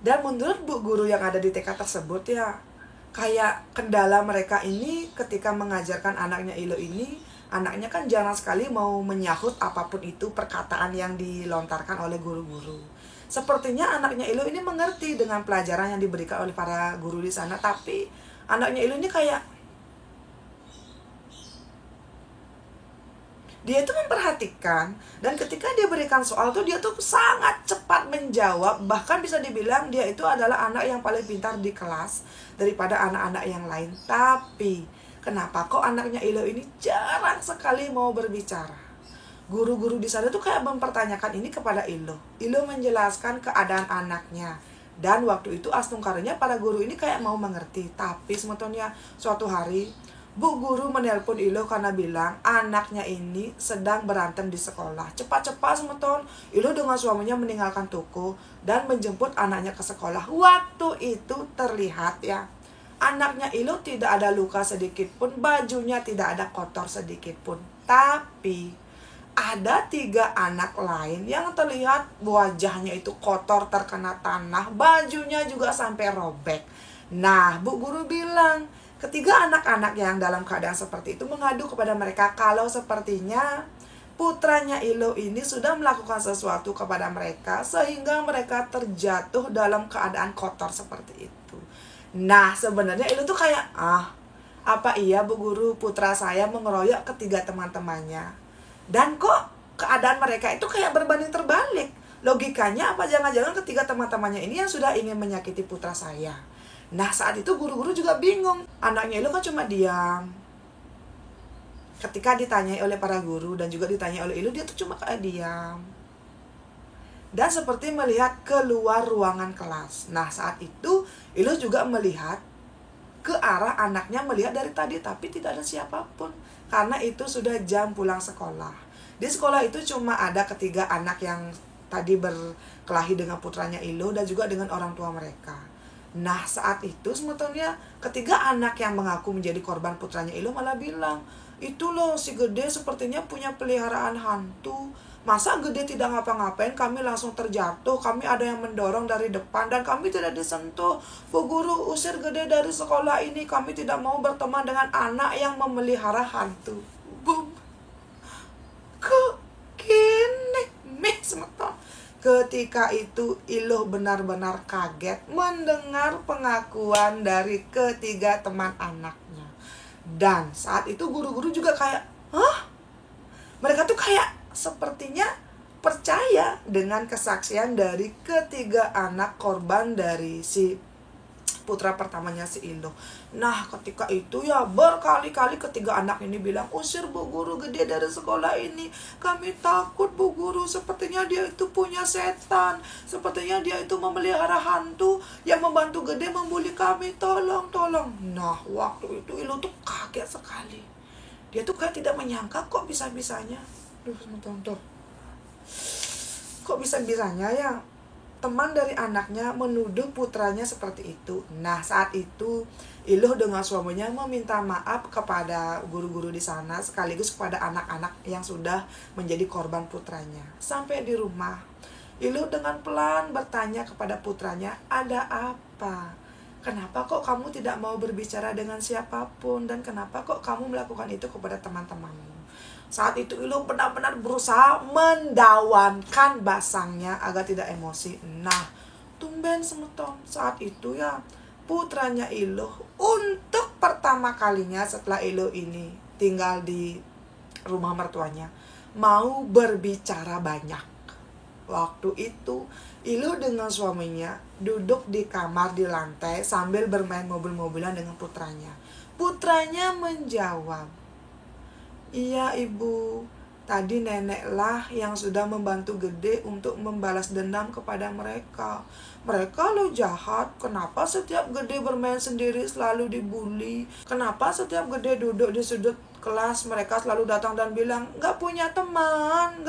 Dan menurut bu guru yang ada di TK tersebut ya, kayak kendala mereka ini ketika mengajarkan anaknya Ilo ini, anaknya kan jarang sekali mau menyahut apapun itu perkataan yang dilontarkan oleh guru-guru. Sepertinya anaknya Ilo ini mengerti dengan pelajaran yang diberikan oleh para guru di sana, tapi anaknya Ilo ini kayak dia itu memperhatikan, dan ketika dia berikan soal tuh dia tuh sangat cepat menjawab. Bahkan bisa dibilang dia itu adalah anak yang paling pintar di kelas daripada anak-anak yang lain. Tapi kenapa kok anaknya Ilo ini jarang sekali mau berbicara? Guru-guru di sana tuh kayak mempertanyakan ini kepada Ilo. Ilo menjelaskan keadaan anaknya, dan waktu itu astungkaranya para guru ini kayak mau mengerti. Tapi sebetulnya suatu hari bu guru menelpon Ilo karena bilang anaknya ini sedang berantem di sekolah. Cepat-cepat semeton, Ilo dengan suaminya meninggalkan toko dan menjemput anaknya ke sekolah. Waktu itu terlihat ya, anaknya Ilo tidak ada luka sedikit pun, bajunya tidak ada kotor sedikit pun. Tapi ada 3 anak lain yang terlihat wajahnya itu kotor, terkena tanah, bajunya juga sampai robek. Nah, bu guru bilang, ketiga anak-anak yang dalam keadaan seperti itu mengadu kepada mereka kalau sepertinya putranya Ilo ini sudah melakukan sesuatu kepada mereka sehingga mereka terjatuh dalam keadaan kotor seperti itu. Nah, sebenarnya Ilo tuh kayak, apa iya bu guru, putra saya mengeroyok ketiga teman-temannya, dan kok keadaan mereka itu kayak berbanding terbalik. Logikanya apa jangan-jangan ketiga teman-temannya ini yang sudah ingin menyakiti putra saya? Nah, saat itu guru-guru juga bingung. Anaknya Ilo kan cuma diam. Ketika ditanyai oleh para guru dan juga ditanyai oleh Ilo, dia tuh cuma kayak diam. Dan seperti melihat keluar ruangan kelas. Nah, saat itu Ilo juga melihat ke arah anaknya, melihat dari tadi, tapi tidak ada siapapun. Karena itu sudah jam pulang sekolah. Di sekolah itu cuma ada ketiga anak yang tadi berkelahi dengan putranya Ilo dan juga dengan orang tua mereka. Nah, saat itu sebetulnya ketiga anak yang mengaku menjadi korban putranya Ilo malah bilang, itu loh si Gede sepertinya punya peliharaan hantu. Masa Gede tidak ngapa-ngapain, kami langsung terjatuh, kami ada yang mendorong dari depan dan kami tidak disentuh. Bu guru, usir Gede dari sekolah ini, kami tidak mau berteman dengan anak yang memelihara hantu. Boom. Kok gini? Semeton. Ketika itu Ilo benar-benar kaget mendengar pengakuan dari ketiga teman anaknya. Dan saat itu guru-guru juga kayak, mereka tuh kayak sepertinya percaya dengan kesaksian dari ketiga anak korban dari si putra pertamanya si Ilo. Nah, ketika itu ya berkali-kali ketiga anak ini bilang, usir bu guru Gede dari sekolah ini, kami takut bu guru, sepertinya dia itu punya setan, sepertinya dia itu memelihara hantu yang membantu Gede membuli kami, tolong. Nah, waktu itu Ilo tuh kaget sekali. Dia tuh kayak tidak menyangka kok bisa-bisanya, kok bisa-bisanya ya teman dari anaknya menuduh putranya seperti itu. Nah, saat itu Ilo dengan suaminya meminta maaf kepada guru-guru di sana sekaligus kepada anak-anak yang sudah menjadi korban putranya. Sampai di rumah, Ilo dengan pelan bertanya kepada putranya, ada apa? Kenapa kok kamu tidak mau berbicara dengan siapapun? Dan kenapa kok kamu melakukan itu kepada teman-temanmu? Saat itu Ilo benar-benar berusaha mendawankan basangnya agar tidak emosi. Nah, tumben semeton. Saat itu ya putranya Ilo untuk pertama kalinya setelah Ilo ini tinggal di rumah mertuanya mau berbicara banyak. Waktu itu Ilo dengan suaminya duduk di kamar di lantai sambil bermain mobil-mobilan dengan putranya. Putranya menjawab, iya ibu, tadi neneklah yang sudah membantu Gede untuk membalas dendam kepada mereka. Mereka lo jahat, kenapa setiap Gede bermain sendiri selalu dibully? Kenapa setiap Gede duduk di sudut kelas mereka selalu datang dan bilang, gak punya teman.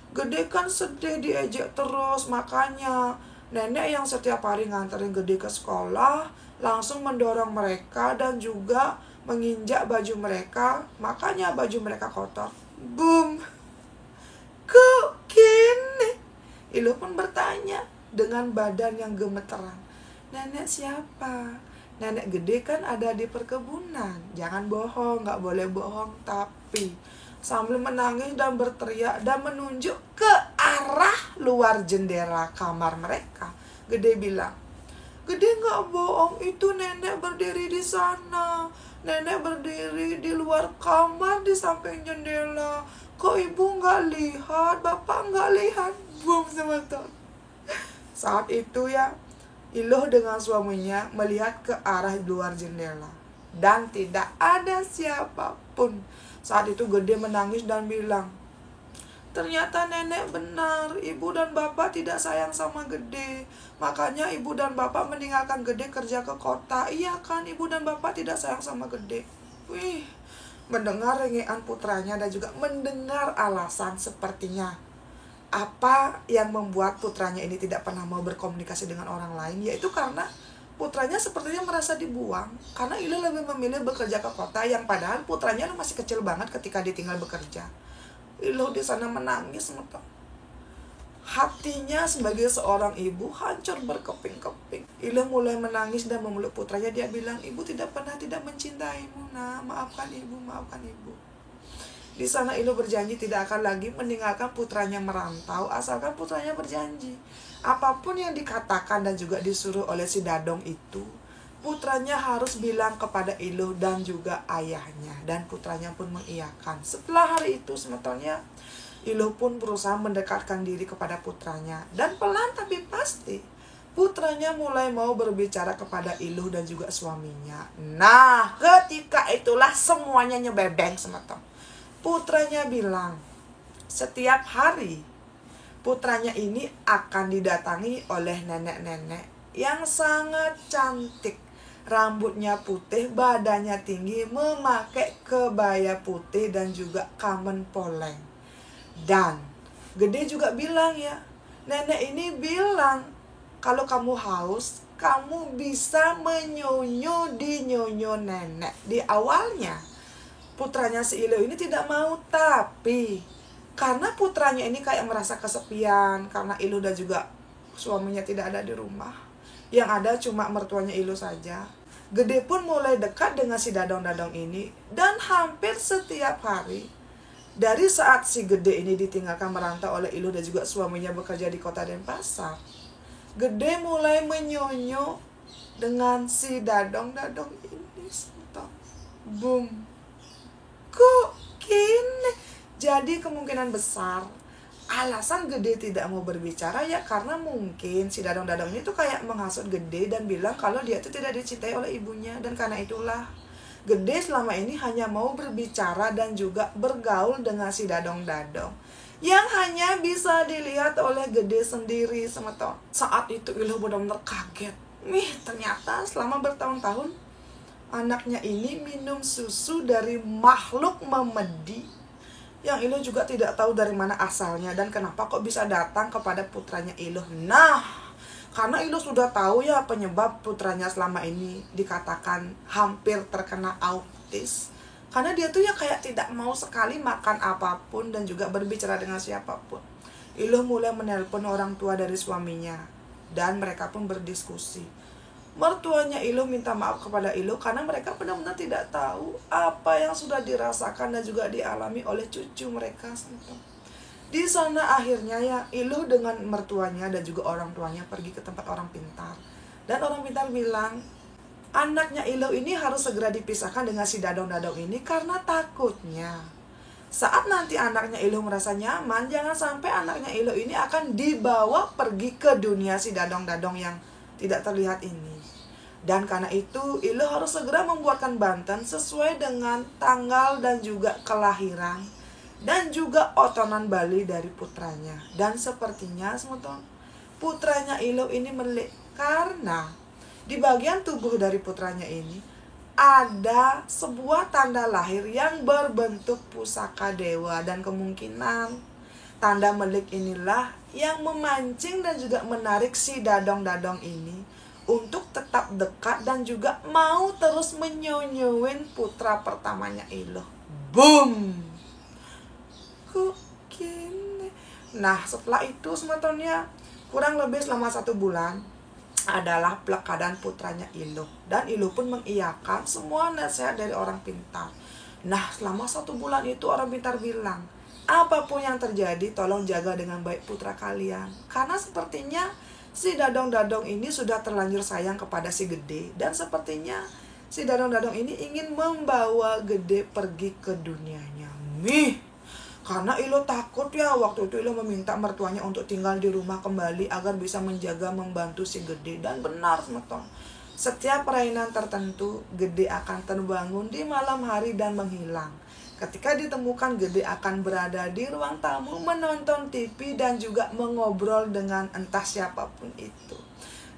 Gede kan sedih diejek terus, makanya nenek yang setiap hari nganterin Gede ke sekolah langsung mendorong mereka dan juga menginjak baju mereka, makanya baju mereka kotor. Boom. Kok gini? Iluh pun bertanya dengan badan yang gemeteran, "Nenek siapa?" "Nenek gede kan ada di perkebunan." "Jangan bohong, gak boleh bohong." Tapi sambil menangis dan berteriak dan menunjuk ke arah luar jendela kamar mereka, Gede bilang, "Gede gak bohong, itu nenek berdiri di sana. Nenek berdiri di luar kamar di samping jendela. Kok ibu gak lihat, bapak gak lihat?" Boom, teman-teman. Saat itu ya, Iluh dengan suaminya melihat ke arah luar jendela dan tidak ada siapapun. Saat itu Gede menangis dan bilang, "Ternyata nenek benar, ibu dan bapak tidak sayang sama Gede. Makanya ibu dan bapak meninggalkan Gede kerja ke kota." "Iya kan, ibu dan bapak tidak sayang sama Gede." Wih, mendengar rengean putranya dan juga mendengar alasan sepertinya apa yang membuat putranya ini tidak pernah mau berkomunikasi dengan orang lain, yaitu karena putranya sepertinya merasa dibuang. Karena Iluh lebih memilih bekerja ke kota, yang padahal putranya masih kecil banget ketika ditinggal bekerja. Iluh di sana menangis, hatinya sebagai seorang ibu hancur berkeping-keping. Iluh mulai menangis dan memeluk putranya. Dia bilang, "Ibu tidak pernah tidak mencintaimu, nak. Maafkan ibu, maafkan ibu." Di sana Iluh berjanji tidak akan lagi meninggalkan putranya merantau, asalkan putranya berjanji. Apapun yang dikatakan dan juga disuruh oleh si Dadong itu, putranya harus bilang kepada Iluh dan juga ayahnya. Dan putranya pun mengiyakan. Setelah hari itu sebetulnya Iluh pun berusaha mendekatkan diri kepada putranya. Dan pelan tapi pasti putranya mulai mau berbicara kepada Iluh dan juga suaminya. Nah, ketika itulah semuanya nyebebeng, teman-teman. Putranya bilang, setiap hari putranya ini akan didatangi oleh nenek-nenek yang sangat cantik. Rambutnya putih, badannya tinggi, memakai kebaya putih dan juga kamen poleng. Dan Gede juga bilang ya, nenek ini bilang, kalau kamu haus, kamu bisa menyonyo di nyonyo nenek. Di awalnya putranya si Iluh ini tidak mau, tapi karena putranya ini kayak merasa kesepian karena Iluh dan juga suaminya tidak ada di rumah, yang ada cuma mertuanya Iluh saja, Gede pun mulai dekat dengan si Dadong-Dadong ini. Dan hampir setiap hari dari saat si Gede ini ditinggalkan merantau oleh Iluh dan juga suaminya bekerja di kota Denpasar, Gede mulai menyonyo dengan si Dadong-Dadong ini. Stop. Boom. Kok gini? Jadi kemungkinan besar alasan Gede tidak mau berbicara ya karena mungkin si Dadong-Dadong ini tuh kayak menghasut Gede dan bilang kalau dia itu tidak dicintai oleh ibunya. Dan karena itulah Gede selama ini hanya mau berbicara dan juga bergaul dengan si Dadong-Dadong, yang hanya bisa dilihat oleh Gede sendiri, teman-teman. Saat itu Iluh benar-benar kaget. Ternyata selama bertahun-tahun anaknya ini minum susu dari makhluk memedi yang Iluh juga tidak tahu dari mana asalnya dan kenapa kok bisa datang kepada putranya Iluh. Nah, karena Iluh sudah tahu ya penyebab putranya selama ini dikatakan hampir terkena autis. Karena dia tuh ya kayak tidak mau sekali makan apapun dan juga berbicara dengan siapapun. Iluh mulai menelpon orang tua dari suaminya dan mereka pun berdiskusi. Mertuanya Iluh minta maaf kepada Iluh karena mereka benar-benar tidak tahu apa yang sudah dirasakan dan juga dialami oleh cucu mereka. Di sana akhirnya ya Iluh dengan mertuanya dan juga orang tuanya pergi ke tempat orang pintar. Dan orang pintar bilang, anaknya Iluh ini harus segera dipisahkan dengan si Dadong-Dadong ini karena takutnya saat nanti anaknya Iluh merasa nyaman, jangan sampai anaknya Iluh ini akan dibawa pergi ke dunia si Dadong-Dadong yang tidak terlihat ini. Dan karena itu Iluh harus segera membuatkan Banten sesuai dengan tanggal dan juga kelahiran dan juga otonan Bali dari putranya. Dan sepertinya teman-teman, putranya Iluh ini melik karena di bagian tubuh dari putranya ini ada sebuah tanda lahir yang berbentuk pusaka dewa. Dan kemungkinan tanda melik inilah yang memancing dan juga menarik si Dadong-Dadong ini untuk tetap dekat dan juga mau terus menyonyoin putra pertamanya Iluh. Boom! Kok gini? Nah setelah itu sebetulnya kurang lebih selama 1 bulan adalah pelekadaan putranya Iluh. Dan Iluh pun mengiyakan semua nasihat dari orang pintar. Nah selama 1 bulan itu orang pintar bilang, apapun yang terjadi tolong jaga dengan baik putra kalian. Karena sepertinya si Dadong-Dadong ini sudah terlanjur sayang kepada si Gede. Dan sepertinya si Dadong-Dadong ini ingin membawa Gede pergi ke dunianya. Karena Iluh takut ya, waktu itu Iluh meminta mertuanya untuk tinggal di rumah kembali agar bisa menjaga membantu si Gede. Dan benar semeton, setiap perayaan tertentu Gede akan terbangun di malam hari dan menghilang. Ketika ditemukan, Gede akan berada di ruang tamu menonton TV dan juga mengobrol dengan entah siapapun itu.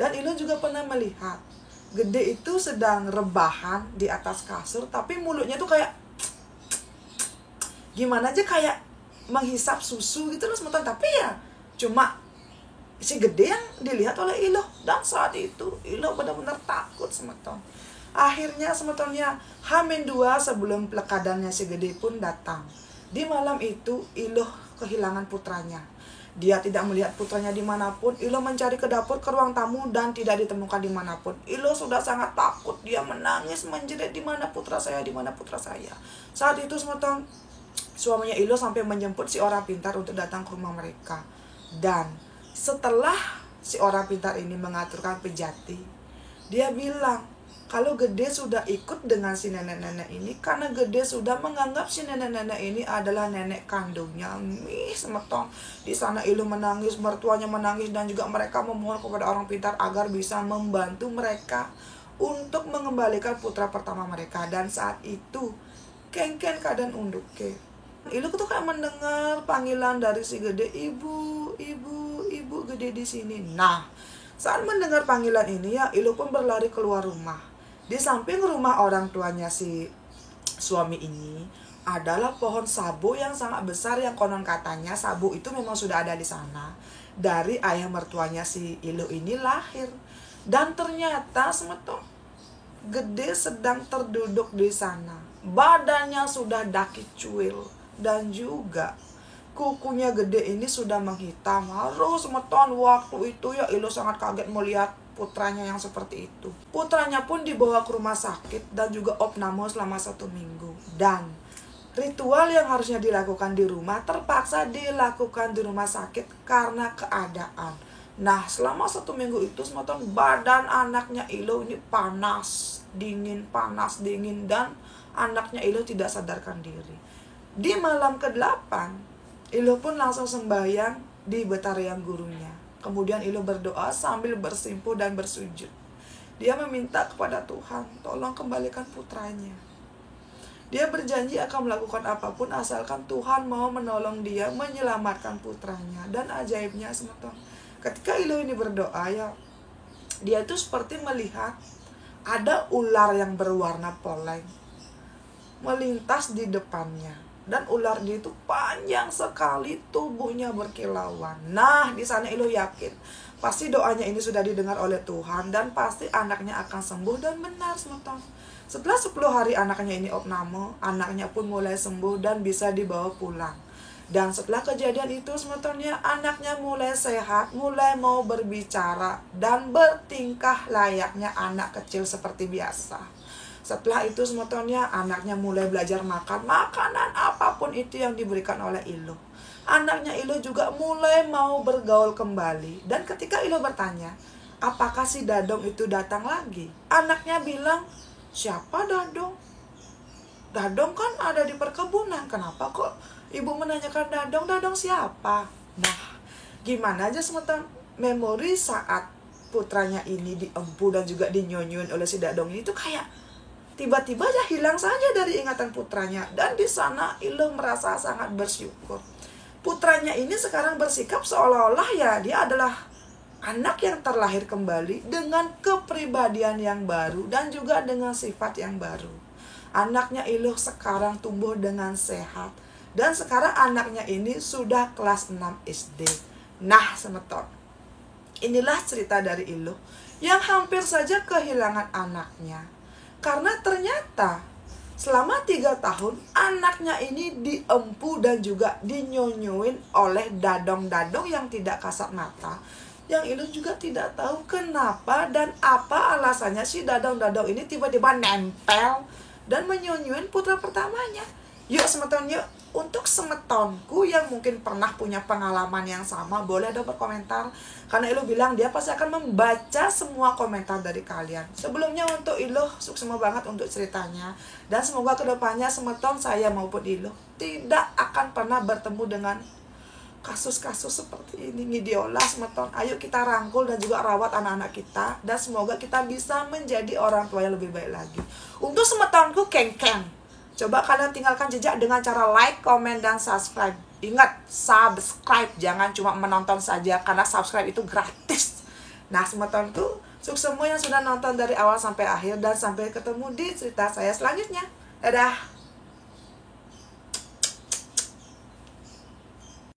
Dan Iluh juga pernah melihat Gede itu sedang rebahan di atas kasur, tapi mulutnya tuh kayak gimana aja, kayak menghisap susu gitu loh semeton. Tapi ya cuma si Gede yang dilihat oleh Iluh. Dan saat itu Iluh benar-benar takut semeton. Akhirnya semetonnya H-2 sebelum pelekadannya si Gede pun datang. Di malam itu Iluh kehilangan putranya. Dia tidak melihat putranya dimanapun. Iluh mencari ke dapur, ke ruang tamu, dan tidak ditemukan dimanapun. Iluh sudah sangat takut. Dia menangis menjerit, di mana putra saya, di mana putra saya. Saat itu semeton, suaminya Iluh sampai menjemput si orang pintar untuk datang ke rumah mereka. Dan setelah si orang pintar ini mengaturkan pejati, dia bilang kalau Gede sudah ikut dengan si nenek-nenek ini karena Gede sudah menganggap si nenek-nenek ini adalah nenek kandungnya. Semeton. Di sana Iluh menangis, mertuanya menangis, dan juga mereka memohon kepada orang pintar agar bisa membantu mereka untuk mengembalikan putra pertama mereka. Dan saat itu Kengken keadaan unduke. Iluh tuh kayak mendengar panggilan dari si Gede, ibu, ibu, ibu Gede di sini. Nah, saat mendengar panggilan ini ya, Iluh pun berlari keluar rumah. Di samping rumah orang tuanya si suami ini adalah pohon sabu yang sangat besar, yang konon katanya sabu itu memang sudah ada di sana dari ayah mertuanya si Iluh ini lahir. Dan ternyata semeton, Gede sedang terduduk di sana. Badannya sudah daki cuil dan juga kukunya Gede ini sudah menghitam. Harus semeton, waktu itu ya Iluh sangat kaget melihat putranya yang seperti itu. Putranya pun dibawa ke rumah sakit dan juga opname selama 1 minggu. Dan ritual yang harusnya dilakukan di rumah terpaksa dilakukan di rumah sakit karena keadaan. Nah selama 1 minggu itu semeton, badan anaknya Iluh ini panas dingin, dan anaknya Iluh tidak sadarkan diri. Di malam ke-8 Iluh pun langsung sembahyang di betarian gurunya. Kemudian Iluh berdoa sambil bersimpuh dan bersujud. Dia meminta kepada Tuhan, tolong kembalikan putranya. Dia berjanji akan melakukan apapun asalkan Tuhan mau menolong dia menyelamatkan putranya. Dan ajaibnya semeton, ketika Iluh ini berdoa ya, dia itu seperti melihat ada ular yang berwarna poleng melintas di depannya. Dan ular dia itu panjang sekali, tubuhnya berkilauan. Nah, di sana Iluh yakin pasti doanya ini sudah didengar oleh Tuhan dan pasti anaknya akan sembuh. Dan benar semeton, setelah 10 hari anaknya ini opname, anaknya pun mulai sembuh dan bisa dibawa pulang. Dan setelah kejadian itu semetonnya, anaknya mulai sehat, mulai mau berbicara dan bertingkah layaknya anak kecil seperti biasa. Setelah itu semetonnya, anaknya mulai belajar makan makanan apapun itu yang diberikan oleh Iluh. Anaknya Iluh juga mulai mau bergaul kembali. Dan ketika Iluh bertanya, apakah si Dadong itu datang lagi? Anaknya bilang, siapa Dadong? Dadong kan ada di perkebunan, kenapa kok ibu menanyakan Dadong? Dadong siapa? Nah, gimana aja semeton, memori saat putranya ini diempu dan juga dinyonyun oleh si Dadong ini tuh kayak tiba-tiba aja hilang saja dari ingatan putranya. Dan di sana Iluh merasa sangat bersyukur. Putranya ini sekarang bersikap seolah-olah ya dia adalah anak yang terlahir kembali dengan kepribadian yang baru dan juga dengan sifat yang baru. Anaknya Iluh sekarang tumbuh dengan sehat. Dan sekarang anaknya ini sudah kelas 6 SD. Nah semeton, inilah cerita dari Iluh yang hampir saja kehilangan anaknya. Karena ternyata selama 3 tahun anaknya ini diempu dan juga dinyonyuin oleh dadong-dadong yang tidak kasat mata, yang Ilun juga tidak tahu kenapa dan apa alasannya si dadong-dadong ini tiba-tiba nempel dan menyonyuin putra pertamanya. Yuk semeton yuk, untuk semetonku yang mungkin pernah punya pengalaman yang sama, boleh ada berkomentar. Karena Ilu bilang dia pasti akan membaca semua komentar dari kalian. Sebelumnya untuk Ilu, sukses banget untuk ceritanya. Dan semoga kedepannya semeton saya maupun Ilu tidak akan pernah bertemu dengan kasus-kasus seperti ini. Ngidiola semeton, ayo kita rangkul dan juga rawat anak-anak kita. Dan semoga kita bisa menjadi orang tua yang lebih baik lagi. Untuk semetonku keng-keng, coba kalian tinggalkan jejak dengan cara like, komen, dan subscribe. Ingat, subscribe, jangan cuma menonton saja, karena subscribe itu gratis. Nah, semetonku, sukses semua yang sudah nonton dari awal sampai akhir, dan sampai ketemu di cerita saya selanjutnya. Dadah!